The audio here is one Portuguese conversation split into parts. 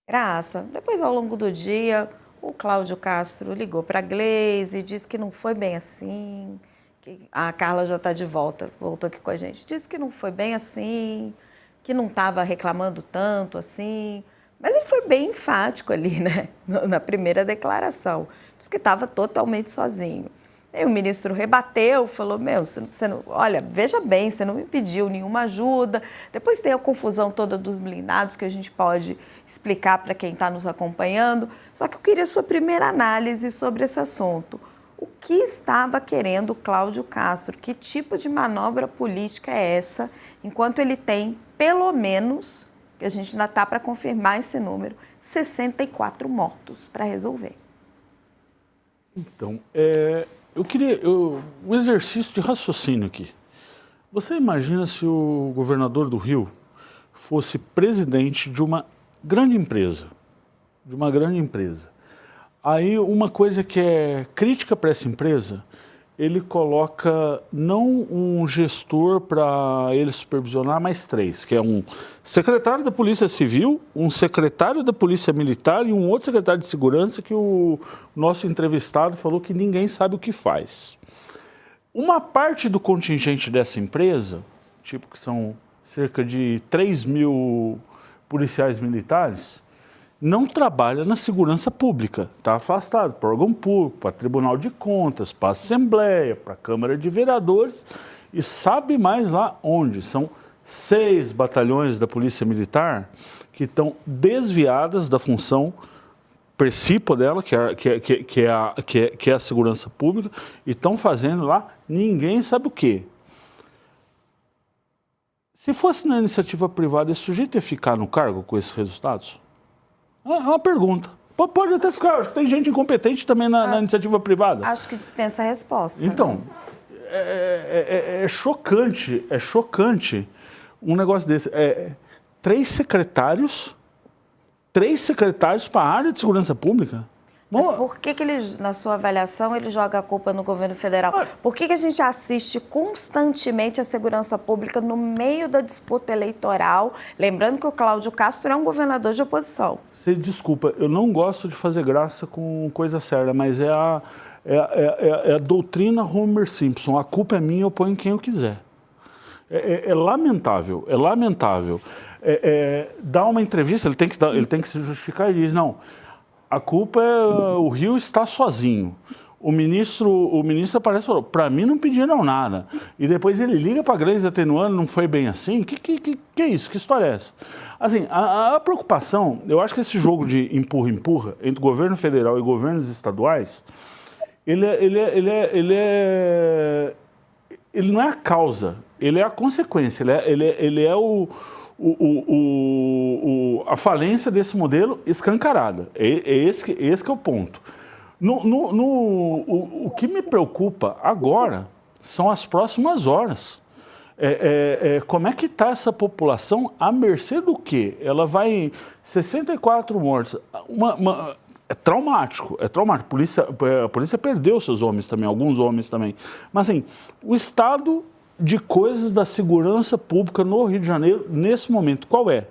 Graça, depois ao longo do dia, o Cláudio Castro ligou para a Gleise, disse que não foi bem assim, que a Carla já está de volta, voltou aqui com a gente, disse que não foi bem assim, que não estava reclamando tanto assim, mas ele foi bem enfático ali, né, na primeira declaração, disse que estava totalmente sozinho. Aí o ministro rebateu, falou, você não, olha, veja bem, você não me pediu nenhuma ajuda. Depois tem a confusão toda dos blindados que a gente pode explicar para quem está nos acompanhando. Só que eu queria sua primeira análise sobre esse assunto. O que estava querendo Cláudio Castro? Que tipo de manobra política é essa, enquanto ele tem, pelo menos, que a gente ainda está para confirmar esse número, 64 mortos para resolver? Então, eu queria um exercício de raciocínio aqui. Você imagina se o governador do Rio fosse presidente de uma grande empresa, Aí uma coisa que é crítica para essa empresa, ele coloca não um gestor para ele supervisionar, mas 3, que é um secretário da Polícia Civil, um secretário da Polícia Militar e um outro secretário de Segurança que o nosso entrevistado falou que ninguém sabe o que faz. Uma parte do contingente dessa empresa, tipo que são cerca de 3.000 policiais militares, não trabalha na segurança pública, está afastado para órgão público, para Tribunal de Contas, para Assembleia, para Câmara de Vereadores e sabe mais lá onde. São 6 batalhões da Polícia Militar que estão desviadas da função principal dela, que é a segurança pública, e estão fazendo lá ninguém sabe o quê. Se fosse na iniciativa privada, esse sujeito ia ficar no cargo com esses resultados? É uma pergunta. Pode até ficar, acho que tem gente incompetente também na iniciativa privada. Acho que dispensa a resposta. Então, né? É chocante um negócio desse. 3 secretários para a área de segurança pública? Mas por que ele, na sua avaliação, ele joga a culpa no governo federal? Por que a gente assiste constantemente a segurança pública no meio da disputa eleitoral? Lembrando que o Cláudio Castro é um governador de oposição. Você desculpa, eu não gosto de fazer graça com coisa séria, mas é a doutrina Homer Simpson. A culpa é minha, eu ponho quem eu quiser. É lamentável, é lamentável. Dá uma entrevista, ele tem que se justificar e diz, não, a culpa é o Rio está sozinho. O ministro aparece e falou, para mim não pediram nada. E depois ele liga para a Gleisi atenuando, não foi bem assim? Que é isso? Que história é essa? Assim, a preocupação, eu acho que esse jogo de empurra-empurra entre governo federal e governos estaduais, ele não é a causa, ele é a consequência, ele é a falência desse modelo escancarada. Esse que é o ponto. O que me preocupa agora são as próximas horas. Como é que está essa população à mercê do quê? Ela vai... 64 mortes. É traumático. A polícia perdeu seus homens também, alguns homens também. Mas assim, o estado de coisas da segurança pública no Rio de Janeiro, nesse momento, qual é?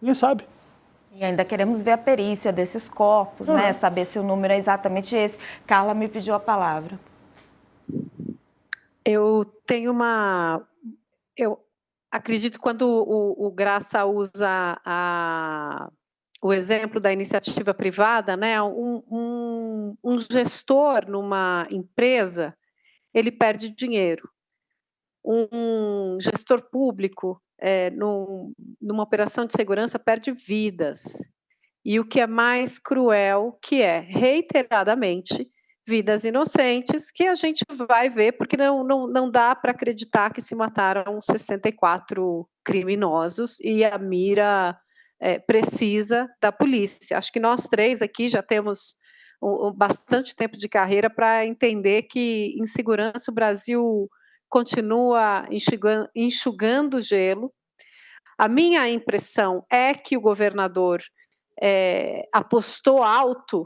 Ninguém sabe. E ainda queremos ver a perícia desses corpos, né? Saber se o número é exatamente esse. Carla me pediu a palavra. Eu tenho eu acredito que quando o Graça usa o exemplo da iniciativa privada, né? Um gestor numa empresa, ele perde dinheiro. Um gestor público, numa operação de segurança, perde vidas. E o que é mais cruel, que é, reiteradamente, vidas inocentes, que a gente vai ver, porque não dá para acreditar que se mataram 64 criminosos e a mira precisa da polícia. Acho que nós 3 aqui já temos bastante tempo de carreira para entender que em segurança o Brasil continua enxugando gelo. A minha impressão é que o governador apostou alto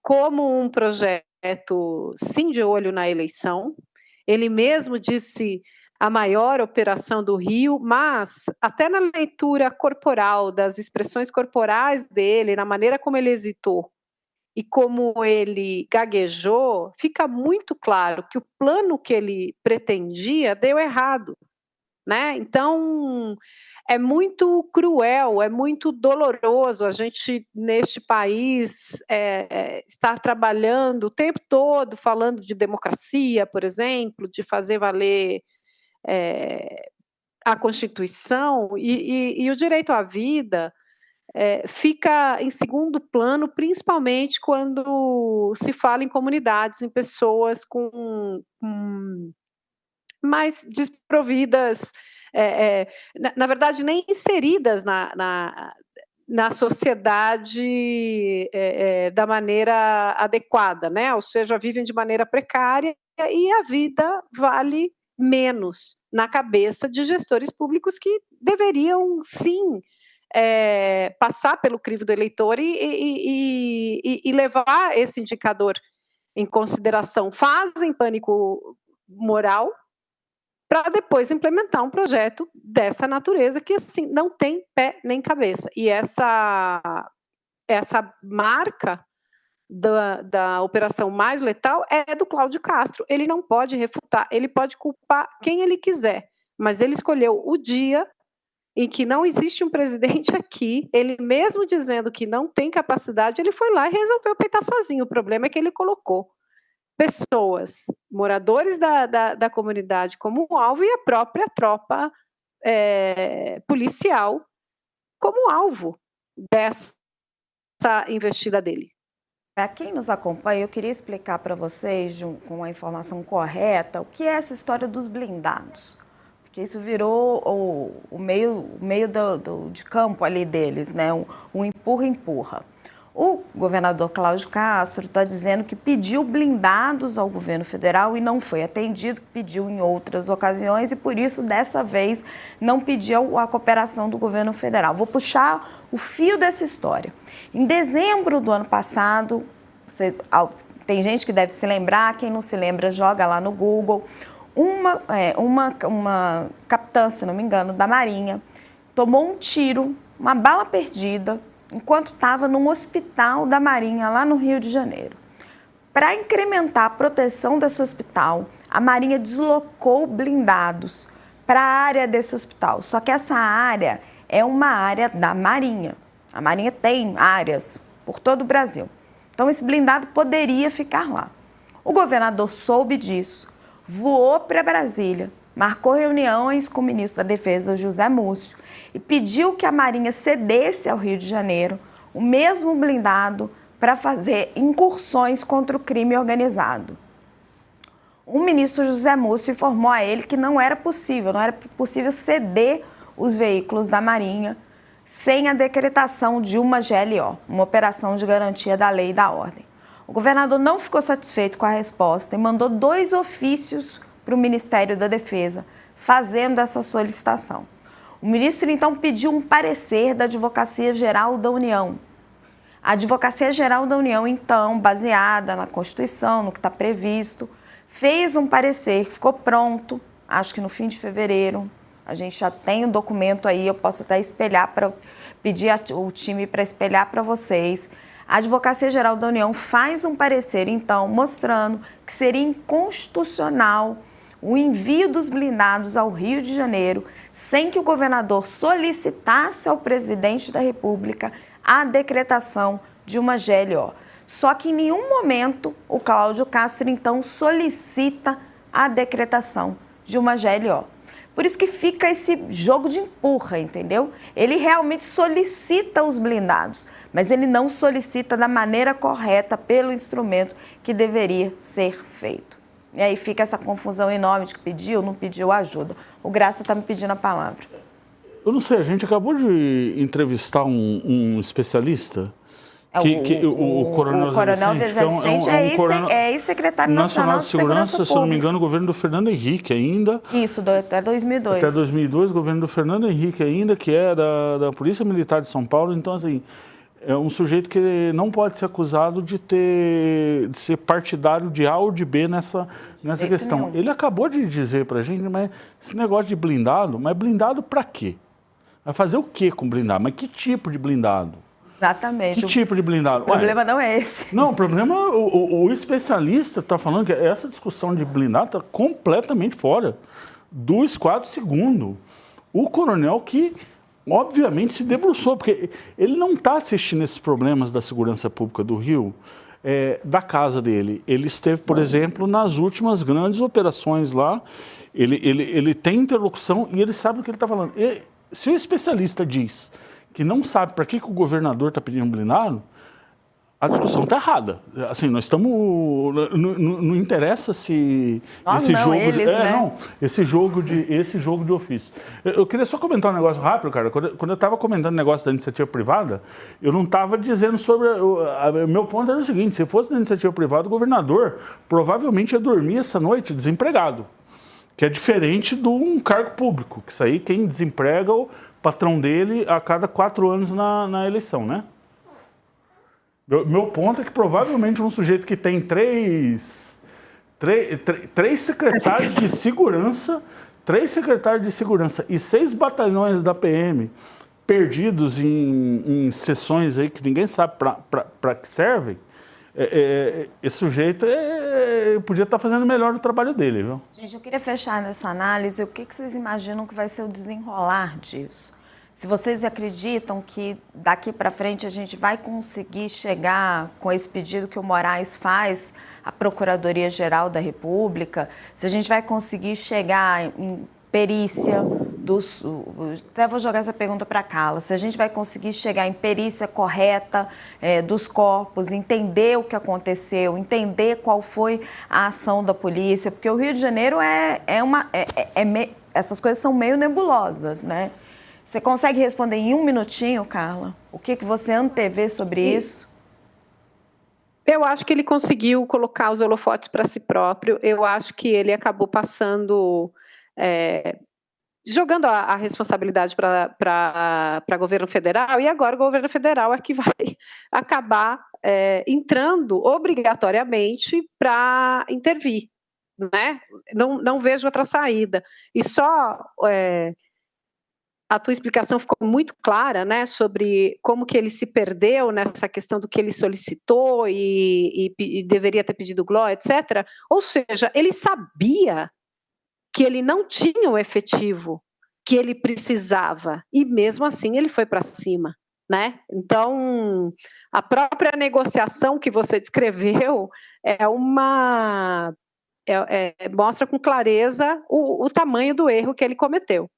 como um projeto sim de olho na eleição. Ele mesmo disse a maior operação do Rio, mas até na leitura corporal, das expressões corporais dele, na maneira como ele hesitou e como ele gaguejou, fica muito claro que o plano que ele pretendia deu errado, né? Então, é muito cruel, é muito doloroso a gente, neste país, estar trabalhando o tempo todo, falando de democracia, por exemplo, de fazer valer a Constituição, e o direito à vida fica em segundo plano, principalmente quando se fala em comunidades, em pessoas mais desprovidas, na verdade, nem inseridas na sociedade da maneira adequada, né? Ou seja, vivem de maneira precária e a vida vale menos na cabeça de gestores públicos que deveriam, sim, passar pelo crivo do eleitor e levar esse indicador em consideração. Fazem pânico moral para depois implementar um projeto dessa natureza que, assim, não tem pé nem cabeça. E essa marca da operação mais letal é do Cláudio Castro. Ele não pode refutar, ele pode culpar quem ele quiser, mas ele escolheu o dia em que não existe um presidente aqui, ele mesmo dizendo que não tem capacidade, ele foi lá e resolveu peitar sozinho. O problema é que ele colocou pessoas, moradores da comunidade como alvo, e a própria tropa policial como alvo dessa investida dele. Para quem nos acompanha, eu queria explicar para vocês, com a informação correta, o que é essa história dos blindados. Porque isso virou o meio de campo ali deles, né? Um empurra-empurra. O governador Cláudio Castro está dizendo que pediu blindados ao governo federal e não foi atendido, que pediu em outras ocasiões e, por isso, dessa vez, não pediu a cooperação do governo federal. Vou puxar o fio dessa história. Em dezembro do ano passado, tem gente que deve se lembrar, quem não se lembra, joga lá no Google, uma capitã, se não me engano, da Marinha, tomou um tiro, uma bala perdida, enquanto estava num hospital da Marinha, lá no Rio de Janeiro. Para incrementar a proteção desse hospital, a Marinha deslocou blindados para a área desse hospital. Só que essa área é uma área da Marinha. A Marinha tem áreas por todo o Brasil. Então, esse blindado poderia ficar lá. O governador soube disso, voou para Brasília, marcou reuniões com o ministro da Defesa, José Múcio, e pediu que a Marinha cedesse ao Rio de Janeiro o mesmo blindado para fazer incursões contra o crime organizado. O ministro José Múcio informou a ele que não era possível ceder os veículos da Marinha sem a decretação de uma GLO, uma operação de garantia da lei e da ordem. O governador não ficou satisfeito com a resposta e mandou 2 ofícios para o Ministério da Defesa, fazendo essa solicitação. O ministro, então, pediu um parecer da Advocacia Geral da União. A Advocacia Geral da União, então, baseada na Constituição, no que está previsto, fez um parecer que ficou pronto, acho que no fim de fevereiro. A gente já tem o documento aí, eu posso até pedir o time para espelhar para vocês. A Advocacia Geral da União faz um parecer, então, mostrando que seria inconstitucional o envio dos blindados ao Rio de Janeiro sem que o governador solicitasse ao presidente da República a decretação de uma GLO. Só que em nenhum momento o Cláudio Castro, então, solicita a decretação de uma GLO. Por isso que fica esse jogo de empurra, entendeu? Ele realmente solicita os blindados, mas ele não solicita da maneira correta pelo instrumento que deveria ser feito. E aí fica essa confusão enorme de que pediu, não pediu ajuda. O Graça está me pedindo a palavra. Eu não sei, a gente acabou de entrevistar um especialista. O Coronel José Vicente é ex-secretário nacional de Segurança Pública. Se não me engano, o governo do Fernando Henrique ainda. Isso, até 2002. Até 2002, governo do Fernando Henrique ainda, que é da Polícia Militar de São Paulo. Então, assim, é um sujeito que não pode ser acusado de ser partidário de A ou de B nessa questão. Nenhum. Ele acabou de dizer para a gente, mas esse negócio de blindado, mas blindado para quê? Vai fazer o quê com blindado? Mas que tipo de blindado? Exatamente. Que tipo de blindado? O problema não é esse. Não, o problema, o especialista está falando que essa discussão de blindado está completamente fora do esquadro segundo. O coronel que, obviamente, se debruçou, porque ele não está assistindo esses problemas da segurança pública do Rio da casa dele. Ele esteve, por exemplo, nas últimas grandes operações lá, ele tem interlocução e ele sabe o que ele está falando. Se o especialista diz que não sabe para que o governador está pedindo blindado, a discussão está errada. Assim, nós estamos... Não interessa se... Nós esse não, jogo eles, né? Não, esse jogo de ofício. Eu queria só comentar um negócio rápido, cara. Quando eu estava comentando o negócio da iniciativa privada, eu não estava dizendo sobre... meu ponto era o seguinte, se fosse na iniciativa privada, o governador provavelmente ia dormir essa noite desempregado, que é diferente de um cargo público, que isso aí quem desemprega o patrão dele a cada 4 anos na eleição, né? Meu ponto é que provavelmente um sujeito que tem três secretários de segurança, 3 secretários de segurança e 6 batalhões da PM perdidos em sessões aí que ninguém sabe para que servem, esse sujeito podia estar fazendo melhor o trabalho dele, viu? Gente, eu queria fechar nessa análise. O que vocês imaginam que vai ser o desenrolar disso? Se vocês acreditam que daqui para frente a gente vai conseguir chegar com esse pedido que o Moraes faz à Procuradoria-Geral da República, se a gente vai conseguir chegar em perícia até vou jogar essa pergunta para a Carla, se a gente vai conseguir chegar em perícia correta dos corpos, entender o que aconteceu, entender qual foi a ação da polícia, porque o Rio de Janeiro essas coisas são meio nebulosas, né? Você consegue responder em 1 minutinho, Carla? O que você antevê sobre isso? Eu acho que ele conseguiu colocar os holofotes para si próprio. Eu acho que ele acabou passando, jogando a responsabilidade para governo federal, e agora o governo federal é que vai acabar entrando obrigatoriamente para intervir, né? Não vejo outra saída. E só... a tua explicação ficou muito clara, né, sobre como que ele se perdeu nessa questão do que ele solicitou e deveria ter pedido glória, etc. Ou seja, ele sabia que ele não tinha o efetivo que ele precisava e mesmo assim ele foi para cima, né? Então, a própria negociação que você descreveu mostra com clareza o tamanho do erro que ele cometeu.